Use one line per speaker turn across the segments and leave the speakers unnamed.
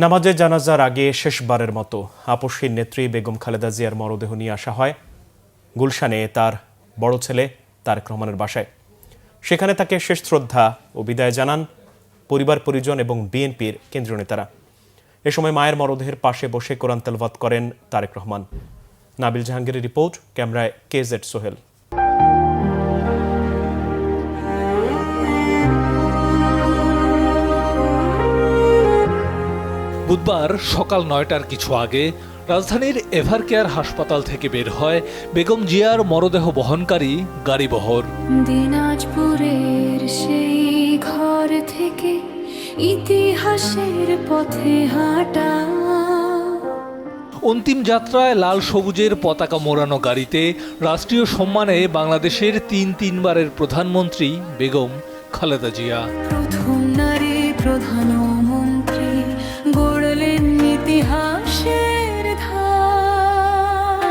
নামাজে জানাজার আগে শেষবারের মতো আপসহীন নেত্রী বেগম খালেদা জিয়ার মরদেহ নিয়ে আসা হয় গুলশানে তার বড় ছেলে তারেক রহমানের বাসায়। সেখানে তাকে শেষ শ্রদ্ধা ও বিদায় জানান পরিবার পরিজন এবং বিএনপির কেন্দ্রীয় নেতারা। এ সময় মায়ের মরদেহের পাশে বসে কোরআন তেলাওয়াত করেন তারেক রহমান। নাবিল জাহাঙ্গীরের রিপোর্ট, ক্যামেরায় কেজেড সোহেল।
বুধবার সকাল ৯টার কিছু আগে রাজধানীর এভারকেয়ার হাসপাতাল থেকে বের হয় বেগম জিয়ার মরদেহ বহনকারী গাড়িবহর।
দিনাজপুরের সেই ঘর থেকে ইতিহাসের পথে হাঁটা।
অন্তিম যাত্রায় লাল সবুজের পতাকা মোড়ানো গাড়িতে রাষ্ট্রীয় সম্মানে বাংলাদেশের তিনবারের প্রধানমন্ত্রী বেগম খালেদা জিয়া।
প্রথম নারী প্রধানমন্ত্রী গড়লেন ইতিহাসের ধার।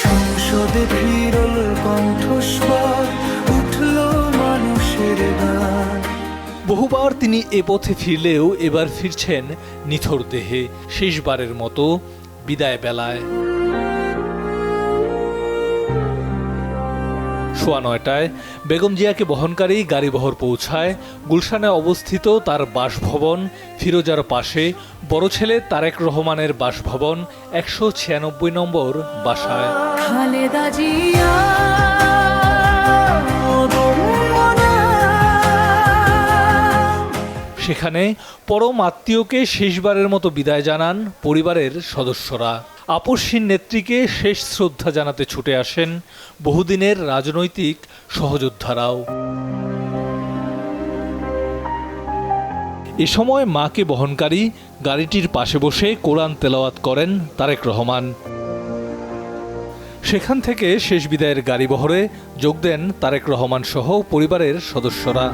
সংসদে বিরল কণ্ঠস্বর উঠল মানুষের গান।
বহুবার তিনি এ পথে ফিরলেও এবার ফিরছেন নিথর দেহে, শেষবারের মতো বিদায় বেলায়। সোয়া ৯টায় বেগম জিয়াকে বহনকারী গাড়িবহর পৌঁছায় গুলশানে অবস্থিত তার বাসভবন ফিরোজার পাশে বড় ছেলে তারেক রহমানের বাসভবন ১৯৬ নম্বর বাসায়।
খালেদা জিয়া
সেখানে পরম আত্মীয়কে শেষবারের মতো বিদায় জানান পরিবারের সদস্যরা। আপসহীন নেত্রীকে শেষ শ্রদ্ধা জানাতে ছুটে আসেন বহুদিনের রাজনৈতিক সহযোদ্ধারাও। এ সময় মাকে বহনকারী গাড়িটির পাশে বসে কোরআন তেলাওয়াত করেন তারেক রহমান। সেখান থেকে শেষ বিদায়ের গাড়িবহরে যোগ দেন তারেক রহমান সহ পরিবারের সদস্যরা।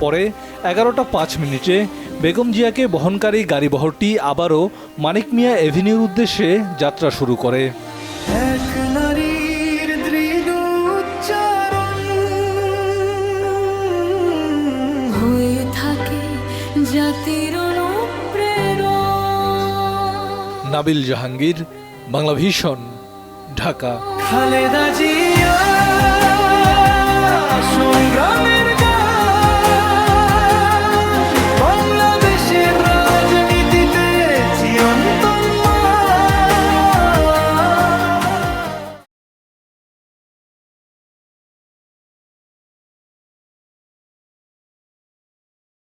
পরে ১১টা ৫ মিনিটে বেগম জিয়াকে বহনকারী গাড়িবহরটি আবারও মানিক মিয়া এভিনিউর উদ্দেশ্যে যাত্রা শুরু করে।
এক নারীর দৃঢ় উচ্চারণ
হয়ে থাকে জাতির অনুপ্রেরণা।
নাবিল জাহাঙ্গীর, বাংলা ভিশন, ঢাকা।
খালেদা জিয়া সংগ্রামের